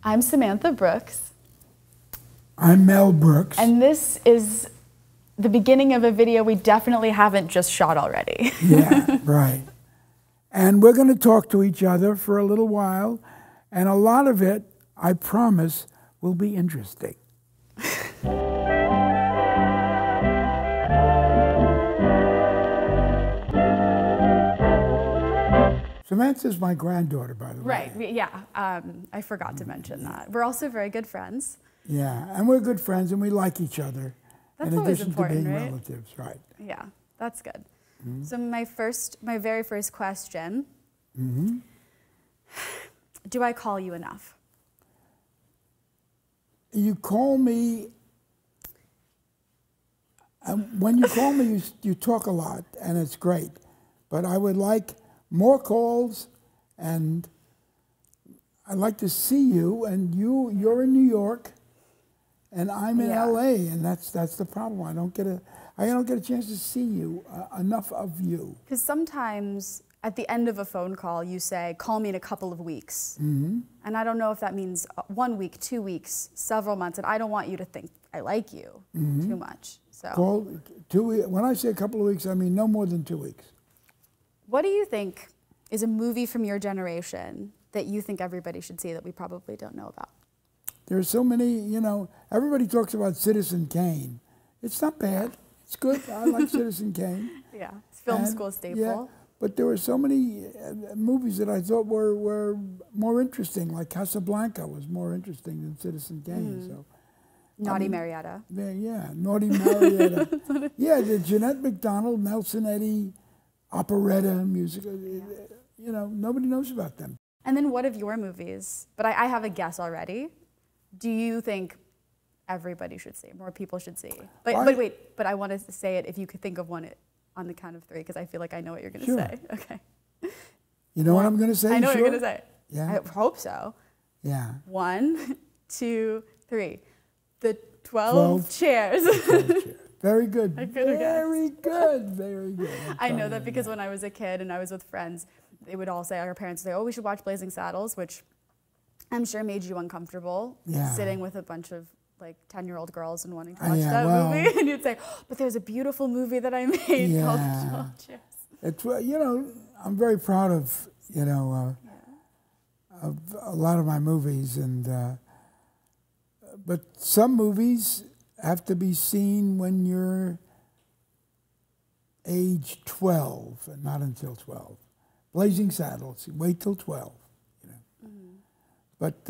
I'm Samantha Brooks. I'm Mel Brooks. And this is the beginning of a video we definitely haven't just shot already. Yeah, right. And we're going to talk to each other for a little while, and a lot of it, I promise, will be interesting. Samantha's my granddaughter, by the way. Right, yeah. I forgot to mention that. We're also very good friends. Yeah, and we're good friends, and we like each other. That's in always addition important, to being right? relatives, right? Yeah, that's good. So my very first question, do I call you enough? You call me, when you call me, you talk a lot, and it's great. But I would like more calls, and I'd like to see you, and you're in New York, and I'm in LA, and that's the problem. I don't get a chance to see you, enough of you. Because sometimes at the end of a phone call, you say, call me in a couple of weeks. And I don't know if that means 1 week, 2 weeks, several months, and I don't want you to think I like you too much. So Call 2 weeks. When I say a couple of weeks, I mean no more than 2 weeks. what do you think is a movie from your generation that you think everybody should see that we probably don't know about? There's so many, you know, everybody talks about Citizen Kane. It's not bad. It's good. I like Citizen Kane. Yeah, it's film school staple. Yeah, but there were so many movies that I thought were more interesting, like Casablanca was more interesting than Citizen Kane. So, Naughty Marietta. yeah, Naughty Marietta. Yeah, the Jeanette MacDonald, Nelson Eddy, operetta music. You know, nobody knows about them. And then what of your movies? But I have a guess already. Do you think everybody should see, more people should see? But wait, but I want to say it if you could think of one on the count of three, because I feel like I know what you're going to say. Okay. You know what I'm going to say? I know what you're going to say. Yeah. I hope so. Yeah. 1, 2, 3. The 12 chairs. 12 chairs. Very good. I could have guessed. Very good. Very good. I know that because when I was a kid and I was with friends, they would all say, our parents would say, oh, we should watch Blazing Saddles, which I'm sure made you uncomfortable sitting with a bunch of like 10-year-old girls and wanting to watch that movie. And you'd say, oh, but there's a beautiful movie that I made called 12 Chairs. It's, you know, I'm very proud of, you know, of a lot of my movies. And but some movies have to be seen when you're age 12 and not until 12. Blazing Saddles, wait till 12. You know. But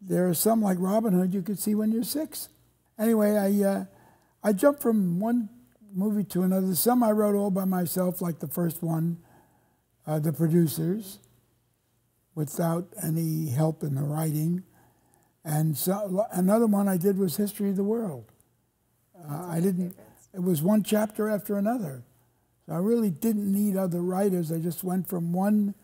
there are some like Robin Hood you could see when you're 6. Anyway, I jumped from one movie to another. Some I wrote all by myself, like the first one, The Producers, without any help in the writing. And so, another one I did was History of the World. It was one chapter after another. So I really didn't need other writers. I just went from one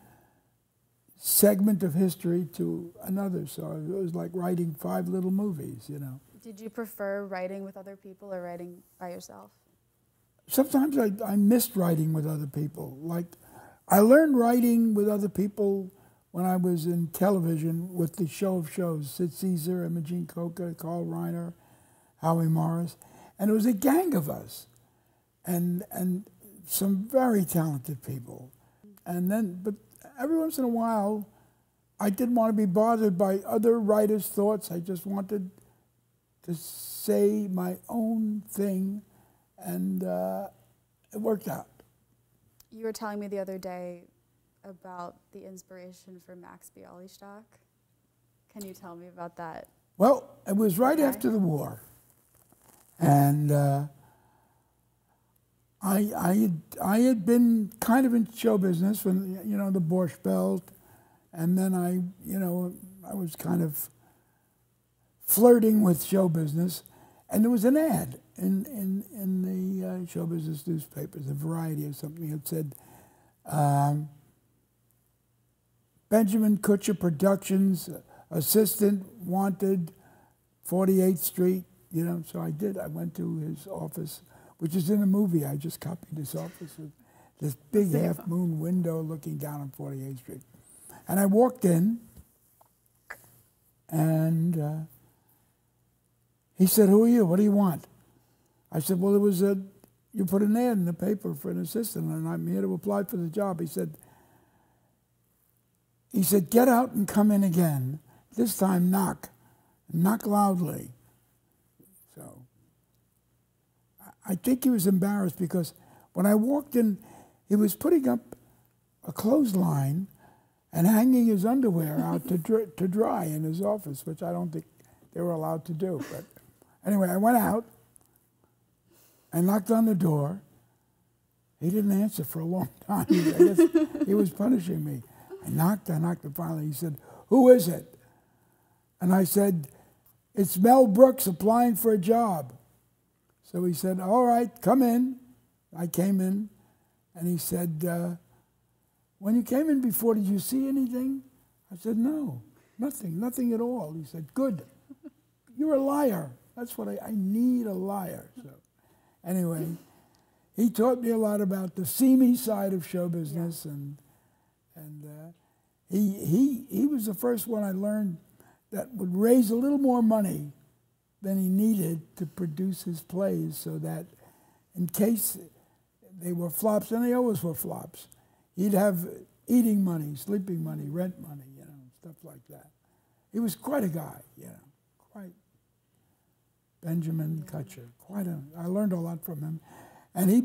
segment of history to another. So it was like writing 5 little movies, you know. Did you prefer writing with other people or writing by yourself? Sometimes I missed writing with other people. Like, I learned writing with other people when I was in television with the Show of Shows, Sid Caesar, Imogene Coca, Carl Reiner, Howie Morris. And it was a gang of us. And some very talented people. And then, but every once in a while, I didn't want to be bothered by other writers' thoughts. I just wanted to say my own thing, and it worked out. You were telling me the other day about the inspiration for Max Bialystock. Can you tell me about that? Well, it was right after the war, and I had been kind of in show business when, you know, the Borscht Belt, and then I was kind of flirting with show business, and there was an ad in the show business newspapers, a Variety or something, that said, Benjamin Kutcher Productions, assistant wanted, 48th Street, you know. So I did. I went to his office, which is in the movie. I just copied his office with this big half-moon window looking down on 48th Street. And I walked in, And he said, "Who are you? What do you want?" I said, "Well, you put an ad in the paper for an assistant, and I'm here to apply for the job." He said, "Get out and come in again. This time knock. Knock loudly." So I think he was embarrassed because when I walked in, he was putting up a clothesline and hanging his underwear out to dry in his office, which I don't think they were allowed to do. But anyway, I went out. I knocked on the door. He didn't answer for a long time. I guess he was punishing me. I knocked, and finally he said, "Who is it?" And I said, "It's Mel Brooks applying for a job." So he said, "All right, come in." I came in, and he said, "When you came in before, did you see anything?" I said, "No, nothing at all." He said, "Good. You're a liar. That's what I need, a liar." So anyway, he taught me a lot about the seamy side of show business, and he was the first one I learned that would raise a little more money than he needed to produce his plays, so that in case they were flops, and they always were flops, he'd have eating money, sleeping money, rent money, stuff like that. He was quite a guy, quite Benjamin Kutcher. I learned a lot from him, and he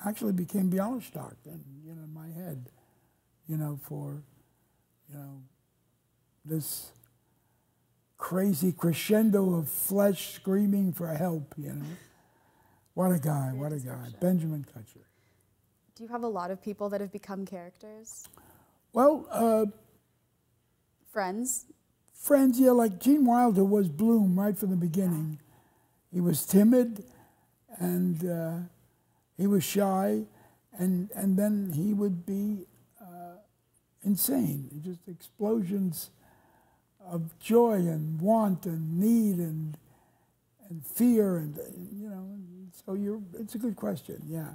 actually became Bialystok in my head, for this crazy crescendo of flesh screaming for help. What a guy! What a guy! Benjamin Kutcher. Do you have a lot of people that have become characters? Well, friends. Friends, yeah, like Gene Wilder was Bloom right from the beginning. He was timid, and he was shy, and then he would be insane. Just explosions of joy and want and need and fear, and So it's a good question. Yeah,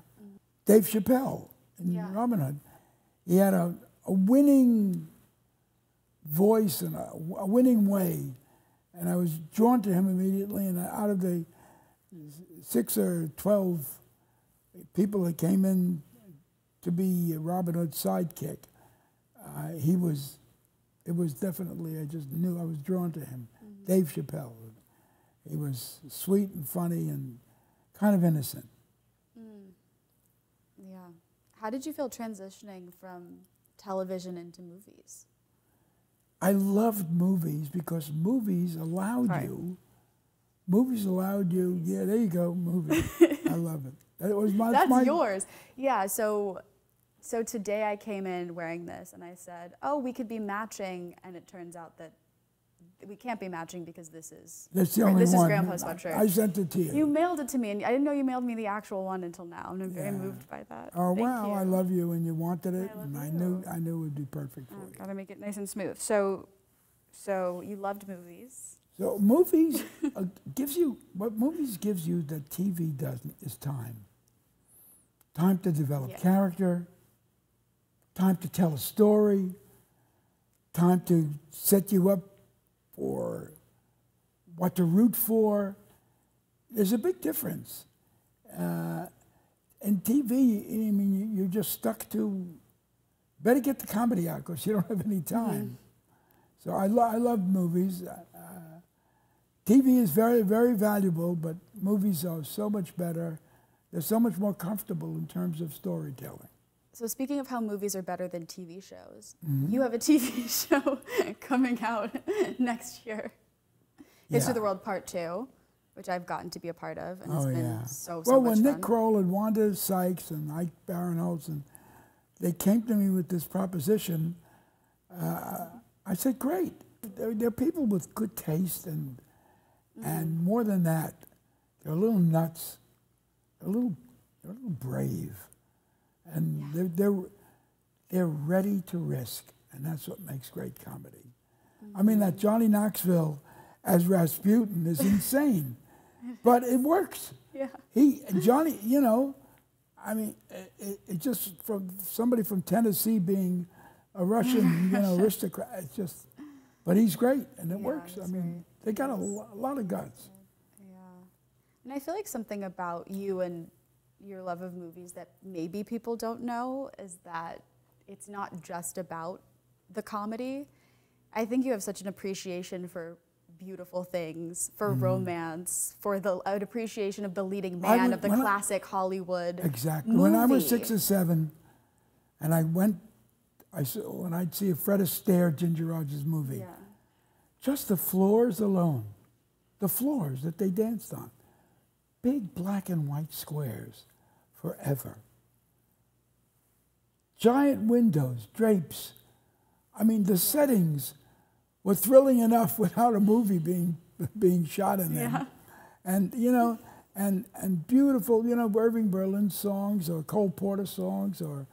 Dave Chappelle in Robin Hood. He had a winning voice and a winning way, and I was drawn to him immediately. And out of the 6 or 12 people that came in to be Robin Hood's sidekick, it was definitely, I just knew I was drawn to him. Mm-hmm. Dave Chappelle. He was sweet and funny and kind of innocent. Mm. Yeah. How did you feel transitioning from television into movies? I loved movies because movies allowed you. Yeah, there you go, movies. I love it. That was That's yours. Yeah. So today I came in wearing this, and I said, "Oh, we could be matching," and it turns out that we can't be matching because this is Grandpa's sweatshirt. I sent it to you. You mailed it to me, and I didn't know you mailed me the actual one until now. I'm very moved by that. Oh, wow, I love you, and you wanted it, and I knew it would be perfect for you. Gotta make it nice and smooth. So you loved movies. So movies what movies gives you that TV doesn't is time. Time to develop character, time to tell a story, time to set you up for what to root for. There's a big difference. In TV, I mean, you're just stuck to, better get the comedy out because you don't have any time. Mm-hmm. So I love movies. TV is very, very valuable, but movies are so much better. They're so much more comfortable in terms of storytelling. So speaking of how movies are better than TV shows, you have a TV show coming out next year. History of the World Part 2, which I've gotten to be a part of, and it's been so much fun. Well, when Nick Kroll and Wanda Sykes and Ike Barinholtz, and they came to me with this proposition, I said, great. They're people with good taste, and more than that, they're a little nuts, they're a little brave. And they're ready to risk, and that's what makes great comedy. I mean, that Johnny Knoxville as Rasputin is insane, but it works. Yeah. Johnny, I mean, it just from somebody from Tennessee being a Russian, aristocrat. It's just But he's great, and it Yeah, works. I mean, they got a lot of guts. Yeah. And I feel like something about you and your love of movies that maybe people don't know is that it's not just about the comedy. I think you have such an appreciation for beautiful things, for romance, for an appreciation of the leading man of the classic Hollywood Exactly. movie. When I was 6 or 7, and when I'd see a Fred Astaire, Ginger Rogers movie, just the floors alone, the floors that they danced on, big black and white squares forever. Giant windows, drapes. I mean, the settings were thrilling enough without a movie being shot in them. Yeah. And, you know, and beautiful, you know, Irving Berlin songs or Cole Porter songs or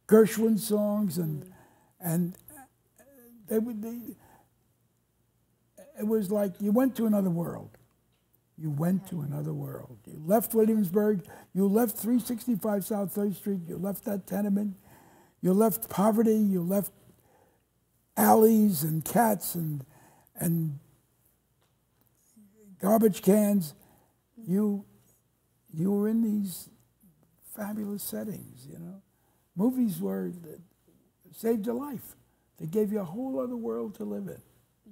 Gershwin songs, and it was like you went to another world. You went to another world. You left Williamsburg. You left 365 South 3rd Street. You left that tenement. You left poverty. You left alleys and cats and garbage cans. You were in these fabulous settings, you know. Movies saved your life. They gave you a whole other world to live in.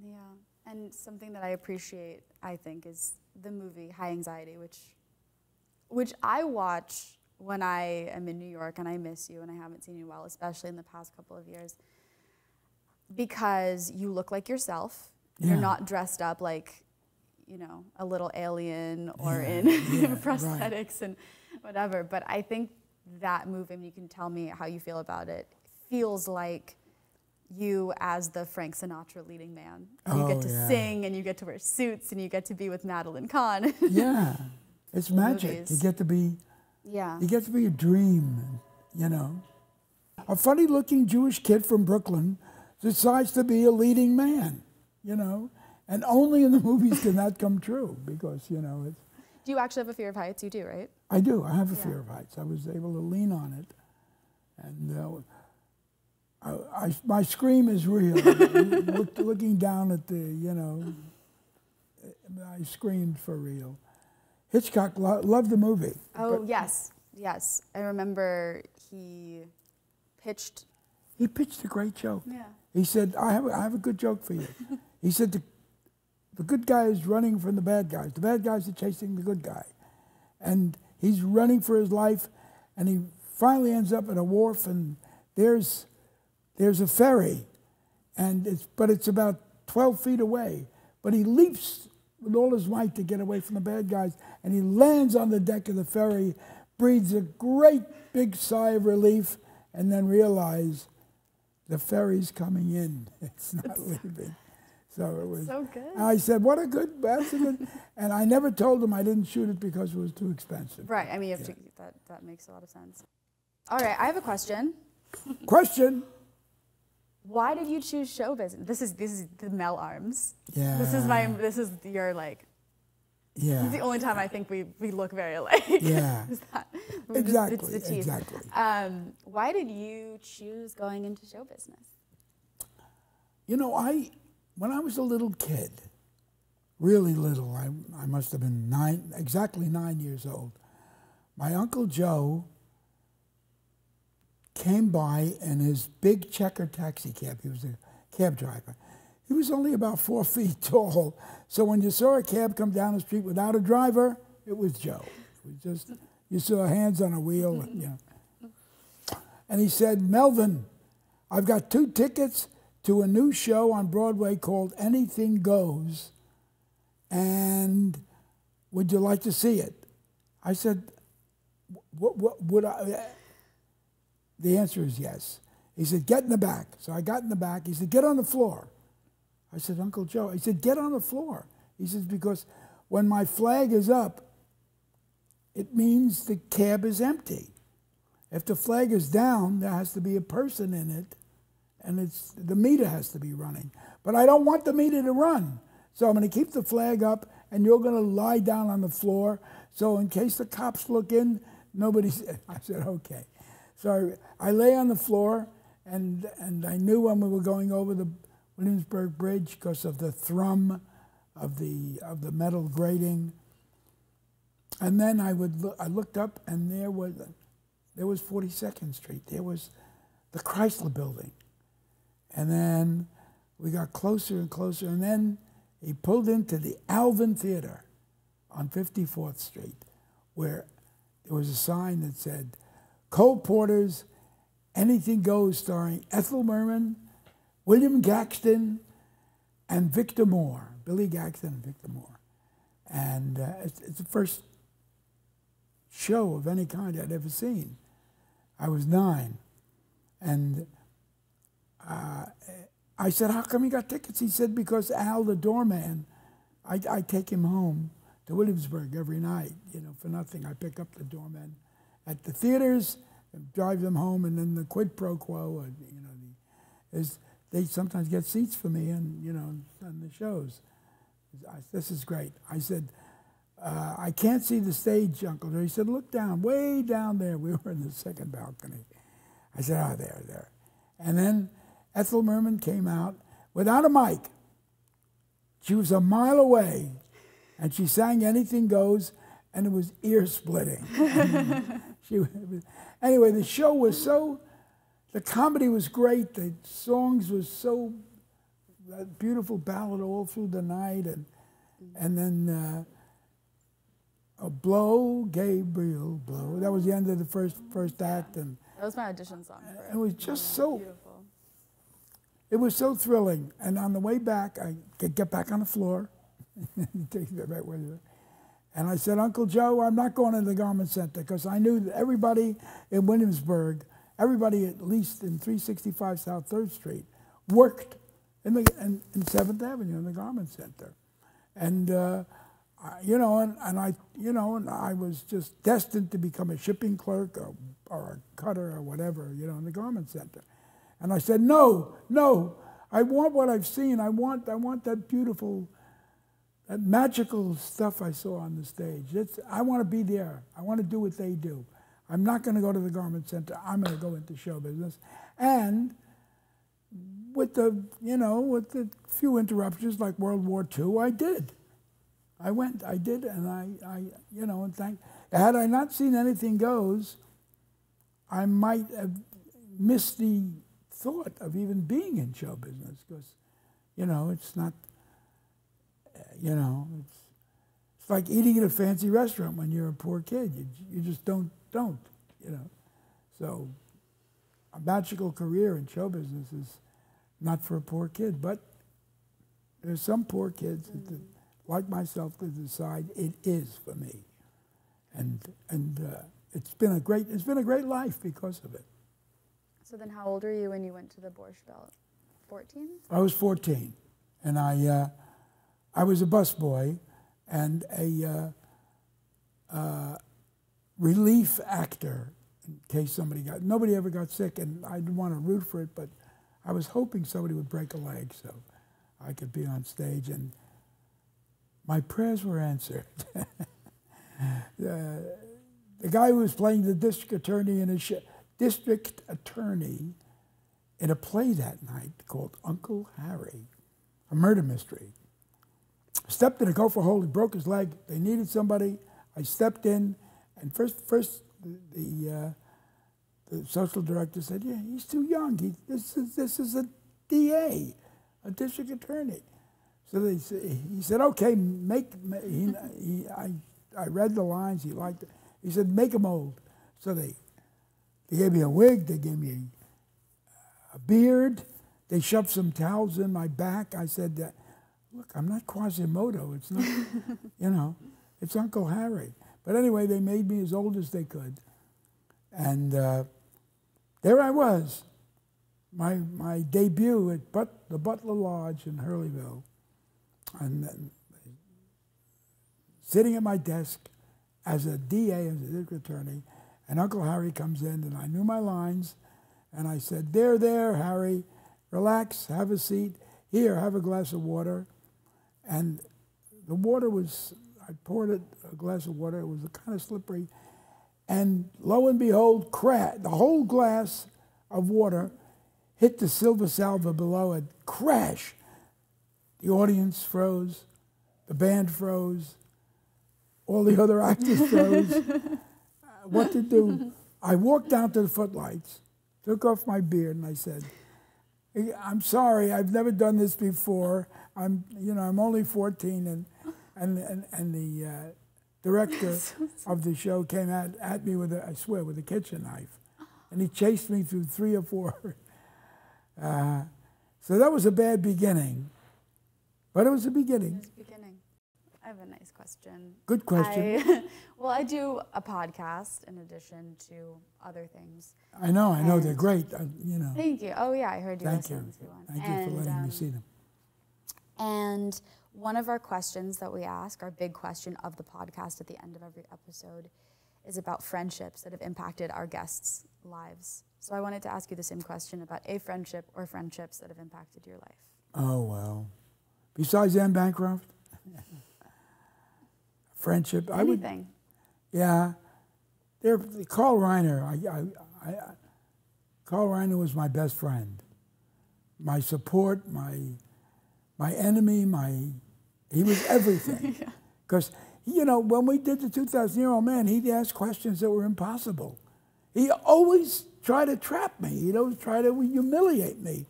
Yeah, and something that I appreciate, I think, is the movie High Anxiety, which I watch when I am in New York and I miss you and I haven't seen you in a while, especially in the past couple of years, because you look like yourself. Yeah. You're not dressed up like, you know, a little alien or in prosthetics and whatever. But I think that movie, and you can tell me how you feel about it, feels like you as the Frank Sinatra leading man. You get to sing, and you get to wear suits, and you get to be with Madeline Kahn. Yeah, it's magic. Movies. You get to be, you get to be a dream, you know. A funny-looking Jewish kid from Brooklyn decides to be a leading man, you know, and only in the movies can that come true because, you know, it's. Do you actually have a fear of heights? You do, right? I do. I have a fear of heights. I was able to lean on it, and my scream is real. Looking down at the, you know, I screamed for real. Hitchcock loved the movie. Oh, yes. I remember he pitched. He pitched a great joke. Yeah. He said, I have a good joke for you. He said, the good guy is running from the bad guys. The bad guys are chasing the good guy. And he's running for his life, and he finally ends up at a wharf, and there's a ferry, but it's about 12 feet away. But he leaps with all his might to get away from the bad guys, and he lands on the deck of the ferry, breathes a great big sigh of relief, and then realizes the ferry's coming in. It's not leaving. So it was so good. I said, that's a good, and I never told him I didn't shoot it because it was too expensive. Right, I mean, you have to, that makes a lot of sense. All right, I have a question. Question. Why did you choose show business? This is the Mel Arms. Yeah. This is your like. Yeah. This is the only time I think we look very alike. Yeah. Exactly. It's the teeth. Exactly. Why did you choose going into show business? You know, when I was a little kid, really little, I must have been exactly 9 years old. My Uncle Joe came by in his big checker taxi cab. He was a cab driver. He was only about 4 feet tall. So when you saw a cab come down the street without a driver, it was Joe. It was just, you saw hands on a wheel. And, you know. And he said, Melvin, I've got 2 tickets to a new show on Broadway called Anything Goes, and would you like to see it? I said, what would I? The answer is yes. He said, get in the back. So I got in the back. He said, get on the floor. I said, Uncle Joe. He said, get on the floor. He says, because when my flag is up, it means the cab is empty. If the flag is down, there has to be a person in it, and the meter has to be running. But I don't want the meter to run. So I'm going to keep the flag up, and you're going to lie down on the floor. So in case the cops look in, I said, okay. So I lay on the floor, and I knew when we were going over Williamsburg Bridge because of the thrum of the metal grating. And then I looked up, and there was 42nd Street. There was the Chrysler Building. And then we got closer and closer, and then he pulled into the Alvin Theater on 54th Street, where there was a sign that said, Cole Porter's Anything Goes, starring Ethel Merman, William Gaxton, and Victor Moore, Billy Gaxton and Victor Moore. And it's the first show of any kind I'd ever seen. I was 9. And I said, how come you got tickets? He said, because Al, the doorman, I take him home to Williamsburg every night, you know, for nothing. I pick up the doorman at the theaters and drive them home, and then the quid pro quo, you know, is they sometimes get seats for me, and you know, on the shows. This is great. I said, I can't see the stage, Uncle Joe. He said, look down, way down there. We were in the second balcony. I said, oh, there. And then Ethel Merman came out without a mic. She was a mile away, and she sang Anything Goes, and it was ear-splitting. Anyway, the show was the comedy was great, the songs was so, that beautiful ballad all through the night, and then Blow, Gabriel, Blow. That was the end of the first act. And that was my audition song. It was just so beautiful. It was so thrilling. And on the way back, I could get back on the floor. Take me back where you were. And I said, Uncle Joe, I'm not going to the Garment Center, because I knew that everybody in Williamsburg, everybody at least in 365 South 3rd Street, worked in 7th Avenue in the Garment Center. And you know, and I was just destined to become a shipping clerk or a cutter or whatever, you know, in the Garment Center. And I said, no, I want what I've seen. I want that beautiful, that magical stuff I saw on the stage. I want to be there. I want to do what they do. I'm not going to go to the Garment Center. I'm going to go into show business. And with the few interruptions like World War II, I did. I went, I did, and and had I not seen Anything Goes, I might have missed the thought of even being in show business, because, you know, it's not, you know, it's like eating at a fancy restaurant when you're a poor kid. You just don't, you know. So a magical career in show business is not for a poor kid, but there's some poor kids that, like myself, to decide it is for me, and it's been a great life because of it. So then, how old were you when you went to the Borscht Belt? 14? I was 14, and I was a busboy and a relief actor in case nobody ever got sick, and I didn't want to root for it, but I was hoping somebody would break a leg so I could be on stage, and my prayers were answered. The guy who was playing the district attorney in a play that night called Uncle Harry, a murder mystery. I stepped in a gopher hole. He broke his leg. They needed somebody. I stepped in, and first the social director said, "Yeah, he's too young. This is a DA, a district attorney." So he said, "Okay, I read the lines. He liked it. He said, "Make him old." So they gave me a wig. They gave me a beard. They shoved some towels in my back. I said, "Look, I'm not Quasimodo. It's not, you know, it's Uncle Harry." But anyway, they made me as old as they could, and there I was, my debut at the Butler Lodge in Hurleyville, and then sitting at my desk as a DA, as a district attorney, and Uncle Harry comes in, and I knew my lines, and I said, there, Harry, relax, have a seat. Here, have a glass of water." And the water was, I poured a glass of water, it was kind of slippery, and lo and behold, the whole glass of water hit the silver salver below it, crash. The audience froze, the band froze, all the other actors froze. What to do? I walked down to the footlights, took off my beard, and I said, "I'm sorry, I've never done this before. I'm only 14," and the director of the show came at me with a kitchen knife, and he chased me through 3 or 4. So that was a bad beginning, but it was a beginning. It was a beginning. I have a nice question. Good question. Well, I do a podcast in addition to other things. I know, they're great. Thank you. Oh yeah, I heard you listening to one. Thank you for letting me see them. And one of our questions that we ask, our big question of the podcast at the end of every episode, is about friendships that have impacted our guests' lives. So I wanted to ask you the same question about a friendship or friendships that have impacted your life. Oh, well. Besides Anne Bancroft? Friendship. Anything. Yeah. Carl Reiner. Carl Reiner was my best friend. My support, my enemy, he was everything. Because, when we did the 2,000-Year-Old Man, he'd ask questions that were impossible. He always tried to trap me. He'd always try to humiliate me.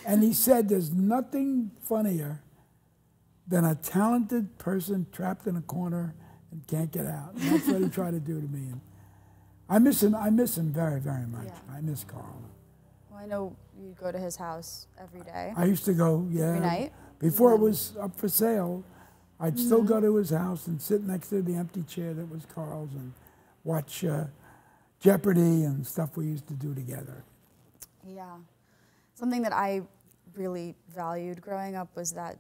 And he said, there's nothing funnier than a talented person trapped in a corner and can't get out. And that's what he tried to do to me. And I miss him very, very much. Yeah. I miss Carl. Well, I know you go to his house every day. I used to go, yeah. Every night? Before it was up for sale, I'd still go to his house and sit next to the empty chair that was Carl's and watch Jeopardy and stuff we used to do together. Yeah. Something that I really valued growing up was that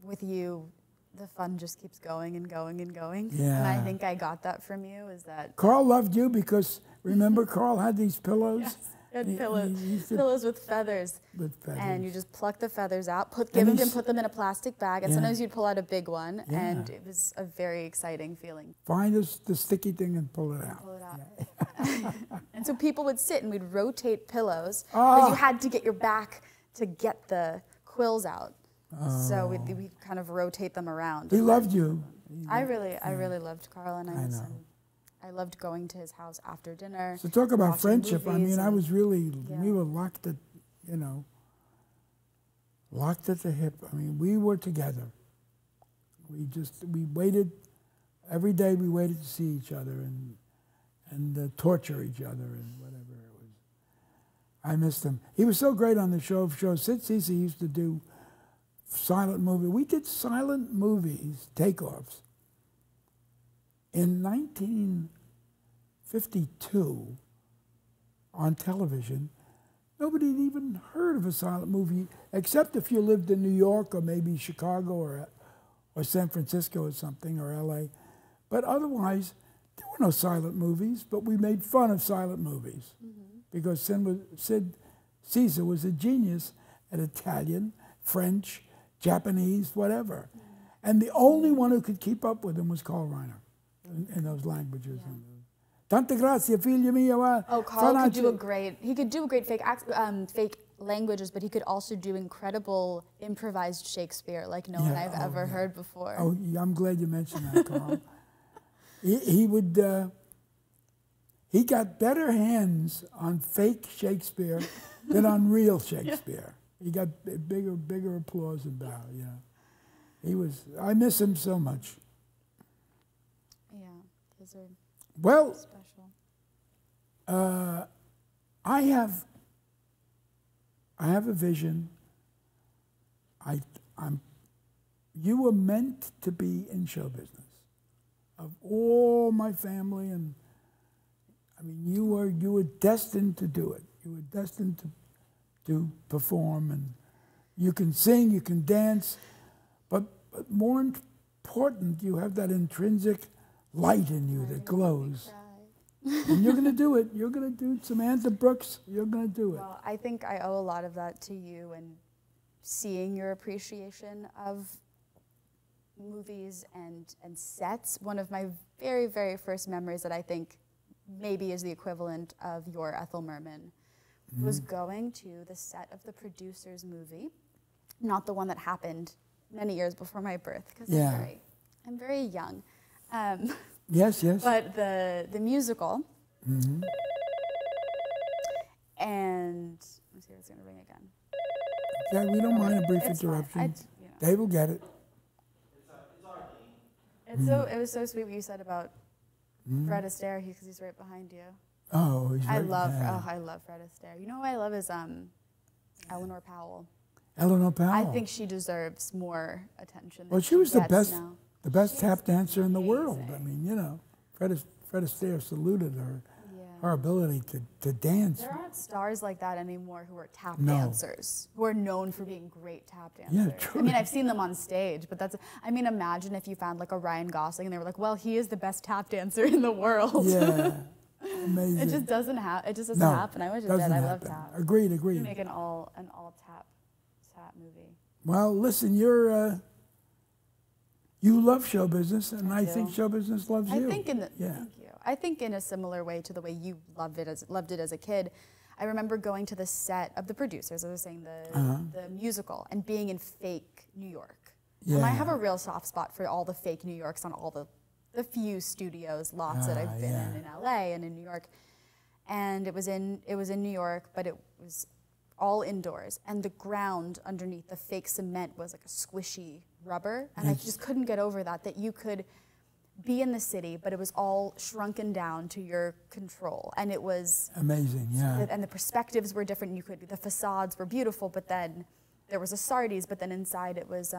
with you, the fun just keeps going and going and going. Yeah. And I think I got that from you, is that... Carl loved you because, remember, Carl had these pillows? Yes, he had pillows with feathers. With feathers. And you just pluck the feathers out, put them in a plastic bag, and sometimes you'd pull out a big one, and it was a very exciting feeling. Find the sticky thing and pull it out. Pull it out. Yeah. And so people would sit and we'd rotate pillows, because you had to get your back to get the quills out. So we kind of rotate them around. He loved you. I really loved Carl, and I miss him. I loved going to his house after dinner. So talk about friendship. I mean, I was really, we were locked at the hip. I mean, we were together. We waited, every day we waited to see each other and torture each other and whatever it was. I missed him. He was so great on the show of shows. Sid Caesar used to do silent movie. We did silent movies, takeoffs. In 1952, on television, nobody had even heard of a silent movie, except if you lived in New York or maybe Chicago or San Francisco or something, or LA. But otherwise, there were no silent movies, but we made fun of silent movies. Because Sid Caesar was a genius at Italian, French, Japanese, whatever. And the only one who could keep up with him was Carl Reiner in those languages. Tante grazie, figlia mia. Oh, Carl could do great fake languages, but he could also do incredible improvised Shakespeare like no one I've ever heard before. Oh, I'm glad you mentioned that, Carl. He got better hands on fake Shakespeare than on real Shakespeare. He got bigger applause and bow, I miss him so much. Yeah, those are special. I have a vision. You were meant to be in show business. Of all my family, and I mean, you were destined to do it. You were destined to perform, and you can sing, you can dance, but more important, you have that intrinsic light in you that glows. And you're going to do it. You're going to do it. Samantha Brooks, you're going to do it. Well, I think I owe a lot of that to you and seeing your appreciation of movies and sets. One of my very, very first memories that I think maybe is the equivalent of your Ethel Merman was going to the set of the producer's movie, not the one that happened many years before my birth, because I'm very young. Yes, yes. But the musical, and let's see if it's going to ring again. Yeah, we don't mind a brief interruption. Dave will get it. It was so sweet what you said about Fred Astaire, because he's right behind you. Oh, he's right I love Fred Astaire. You know who I love is Eleanor Powell. Eleanor Powell. I think she deserves more attention. Well, she was the best now. The best tap dancer in the world. I mean, you know, Fred Astaire saluted her ability to dance. There aren't stars like that anymore who are tap dancers, who are known for being great tap dancers. Yeah, true. I mean, I've seen them on stage, but imagine if you found like a Ryan Gosling and they were like, well, he is the best tap dancer in the world. Yeah, amazing. It just doesn't happen. It just doesn't happen. I wish it did. I love tap. Agreed. Make an all tap movie. Well, listen, you love show business, and I think show business loves you. Thank you. I think in a similar way to the way you loved it as a kid. I remember going to the set of The Producers, as I was saying, the musical, and being in fake New York. Yeah. And I have a real soft spot for all the fake New Yorks on all the few studios, lots that I've been in LA and in New York. And it was in New York, but it was all indoors, and the ground underneath the fake cement was like a squishy rubber, and I just couldn't get over that you could be in the city, but it was all shrunken down to your control, and it was amazing. Yeah, and the perspectives were different. The facades were beautiful, but then there was a Sardi's, but then inside it was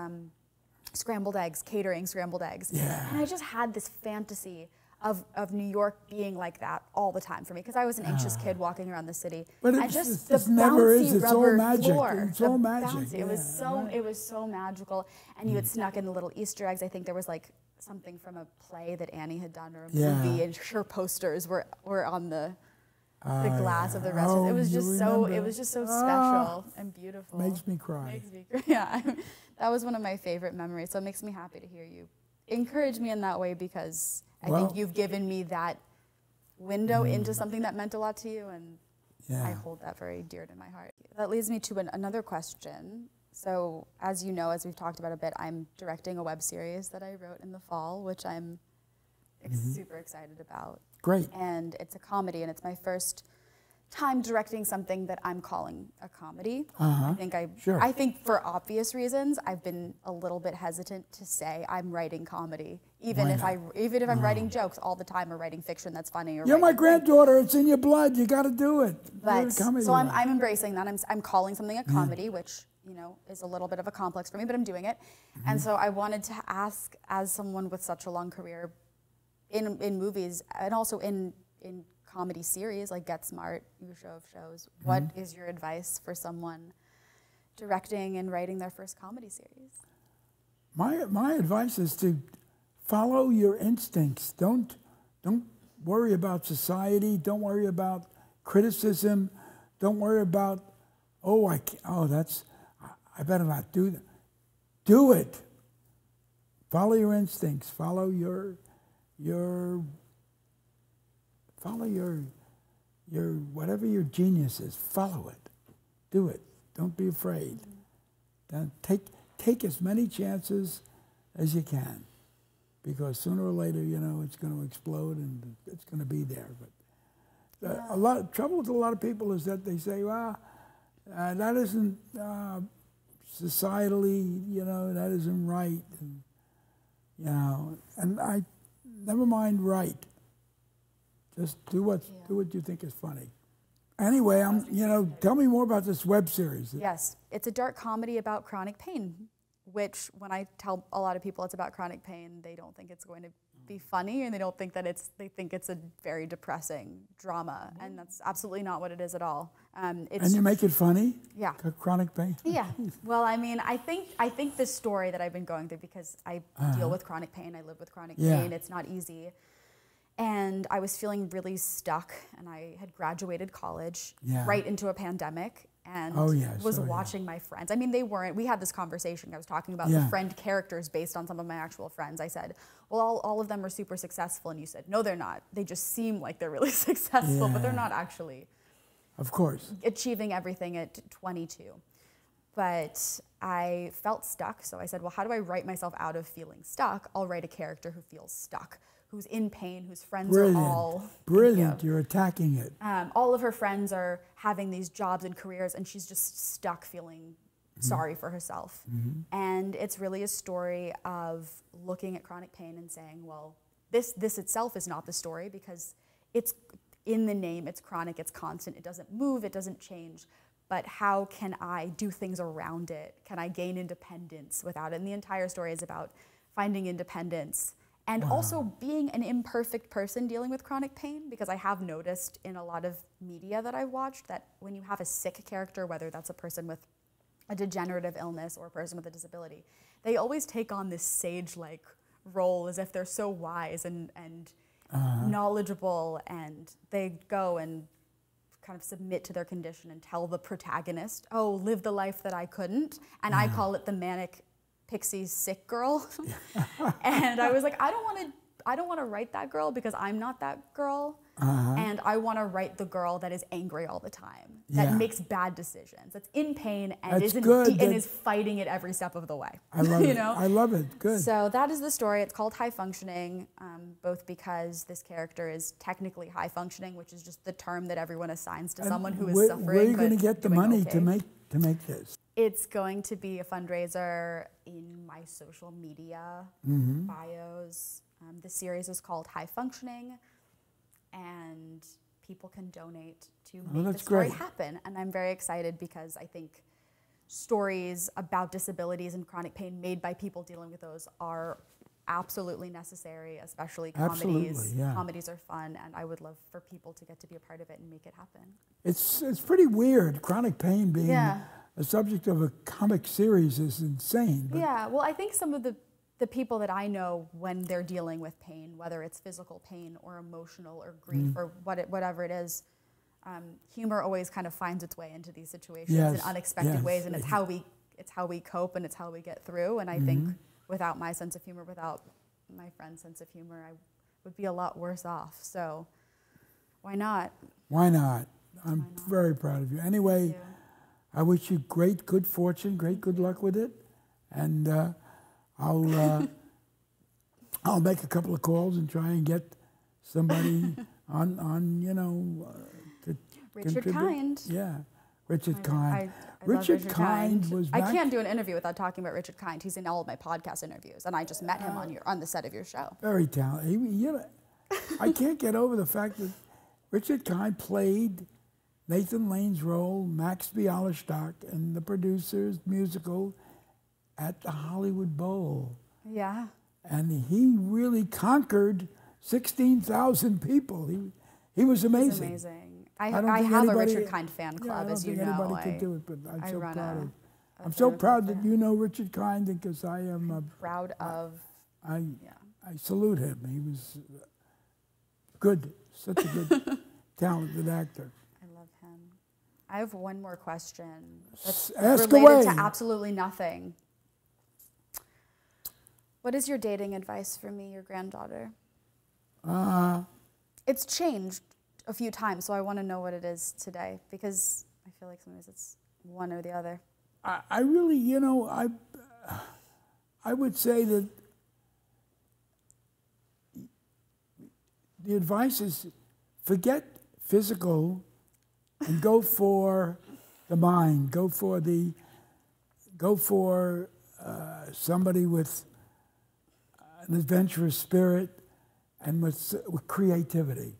scrambled eggs, catering scrambled eggs. Yeah, and I just had this fantasy of New York being like that all the time for me, because I was an anxious kid walking around the city. But it never is. It's all magic. It's all magic. It was so magical, and you had snuck in the little Easter eggs. I think there was like something from a play that Annie had done, or a movie, and her posters were on the glass of the restaurant. It was just so special and beautiful. Makes me cry. Yeah, that was one of my favorite memories. So it makes me happy to hear you encourage me in that way, because I think you've given me that window into something that meant a lot to you, and I hold that very dear to my heart. That leads me to another question. So, as you know, as we've talked about a bit, I'm directing a web series that I wrote in the fall, which I'm super excited about. Great. And it's a comedy, and it's my first time directing something that I'm calling a comedy. I think for obvious reasons, I've been a little bit hesitant to say I'm writing comedy, even if I'm writing jokes all the time, or writing fiction that's funny. Or you're my granddaughter. It's in your blood. You got to do it. But so I'm embracing that. I'm calling something a comedy, which is a little bit of a complex for me, but I'm doing it. And so I wanted to ask, as someone with such a long career in movies, and also in comedy series like Get Smart, your show of shows, what is your advice for someone directing and writing their first comedy series? My advice is to follow your instincts. Don't worry about society. Don't worry about criticism. Don't worry about I better not do that. Do it. Follow your instincts. Follow your whatever your genius is. Follow it. Do it. Don't be afraid. Take as many chances as you can, because sooner or later, it's going to explode and it's going to be there. But a lot of trouble with a lot of people is that they say, well, that isn't societally, that isn't right, and I never mind right. Just do what you think is funny. Anyway, tell me more about this web series. Yes, it's a dark comedy about chronic pain, which when I tell a lot of people it's about chronic pain, they don't think it's going to be funny, and they think it's a very depressing drama, and that's absolutely not what it is at all. And you make it funny? Yeah. Chronic pain? Yeah. Well, I mean, I think the story that I've been going through, because I deal with chronic pain, I live with chronic pain, it's not easy. And I was feeling really stuck, and I had graduated college right into a pandemic, and was watching my friends. I mean, we had this conversation. I was talking about the friend characters based on some of my actual friends. I said, well, all of them are super successful. And you said, no, they're not. They just seem like they're really successful, but they're not actually. Of course. Achieving everything at 22. But I felt stuck, so I said, well, how do I write myself out of feeling stuck? I'll write a character who feels stuck, who's in pain, whose friends are all... Brilliant, you're attacking it. All of her friends are having these jobs and careers, and she's just stuck feeling sorry for herself. And it's really a story of looking at chronic pain and saying, well, this itself is not the story, because it's in the name, it's chronic, it's constant, it doesn't move, it doesn't change. But how can I do things around it? Can I gain independence without it? And the entire story is about finding independence and also being an imperfect person dealing with chronic pain, because I have noticed in a lot of media that I've watched that when you have a sick character, whether that's a person with a degenerative illness or a person with a disability, they always take on this sage-like role as if they're so wise and knowledgeable, and they go and kind of submit to their condition and tell the protagonist, oh, live the life that I couldn't. And I call it the manic pixie sick girl. And I was like, I don't want to write that girl, because I'm not that girl. And I want to write the girl that is angry all the time, that makes bad decisions, that's in pain and is fighting it every step of the way. I love it. I love it. Good. So that is the story. It's called High Functioning, both because this character is technically high functioning, which is just the term that everyone assigns to someone who is suffering. Where are you going to get the money to make this? It's going to be a fundraiser in my social media bios. The series is called High Functioning, and people can donate to make the story happen. And I'm very excited, because I think stories about disabilities and chronic pain made by people dealing with those are absolutely necessary, especially comedies. Comedies are fun, and I would love for people to get to be a part of it and make it happen. It's pretty weird. Chronic pain being a subject of a comic series is insane. Yeah, well, I think some of the people that I know, when they're dealing with pain, whether it's physical pain or emotional or grief or whatever it is, humor always kind of finds its way into these situations in unexpected ways, and it's how we cope, and it's how we get through. And I think without my sense of humor, without my friend's sense of humor, I would be a lot worse off. So why not? Why not? I'm very proud of you. Anyway, I wish you great good fortune, great good luck with it, and I'll make a couple of calls and try and get somebody on Richard Kind. Yeah, Richard Kind. I Richard Kind was back. I can't do an interview without talking about Richard Kind. He's in all of my podcast interviews, and I just met him on the set of your show. Very talented. I can't get over the fact that Richard Kind played Nathan Lane's role, Max Bialystock, in the producer's musical at the Hollywood Bowl. Yeah. And he really conquered 16,000 people. He was amazing. He's amazing. I have a Richard Kind fan club, as you know. I don't think anybody could do it, but I'm so proud. I'm so proud that you know Richard Kind, because I am proud of. I salute him. He was good, such a good, talented actor. I love him. I have one more question that's Ask related away. to absolutely nothing. What is your dating advice for me, your granddaughter? It's changed a few times, so I want to know what it is today, because I feel like sometimes it's one or the other. I really, I would say that the advice is forget physical and go for the mind. Go for somebody with an adventurous spirit and with creativity,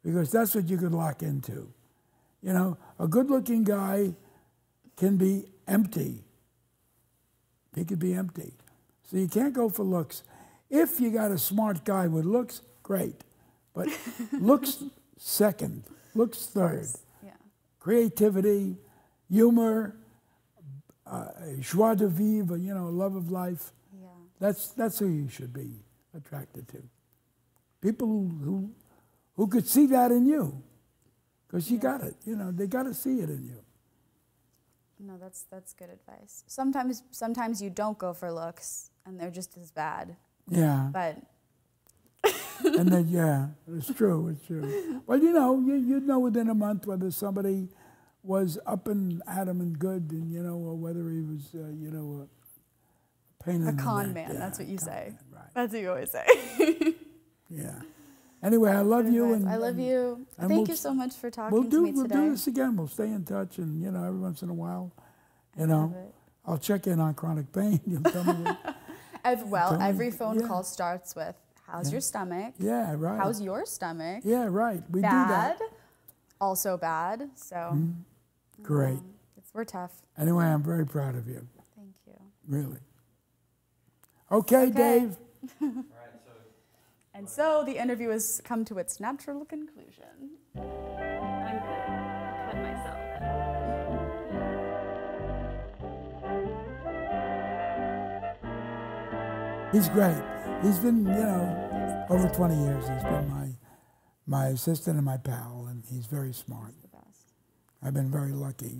because that's what you could lock into. A good-looking guy can be empty. He could be empty. So you can't go for looks. If you got a smart guy with looks, great. But looks second, looks third. Yeah. Creativity, humor, joie de vivre, love of life. Yeah. That's who you should be attracted to. People who could see that in you, because you got it. They got to see it in you. No, that's good advice. Sometimes you don't go for looks, and they're just as bad. Yeah. But And then, yeah, it's true, it's true. Well, you know, you'd know within a month whether somebody was up and at 'em and good, and you know, or whether he was, you know, a pain in the neck. A con man, Yeah, that's what you say. Man, right. That's what you always say. Yeah. Anyway, I love you. I love you. Thank you so much for talking to me today. We'll do this again. We'll stay in touch, and you know, every once in a while, you know, I'll check in on chronic pain. You'll tell me every phone call starts with, "How's your stomach?" Yeah, right. How's your stomach? Yeah, right. We do bad, that. Also bad. So great. We're tough. Anyway, I'm very proud of you. Thank you. Really. Okay, Dave. And so the interview has come to its natural conclusion. I'm good. I cut myself. He's great. He's been, you know, over 20 years. He's been my assistant and my pal, and he's very smart. The best. I've been very lucky.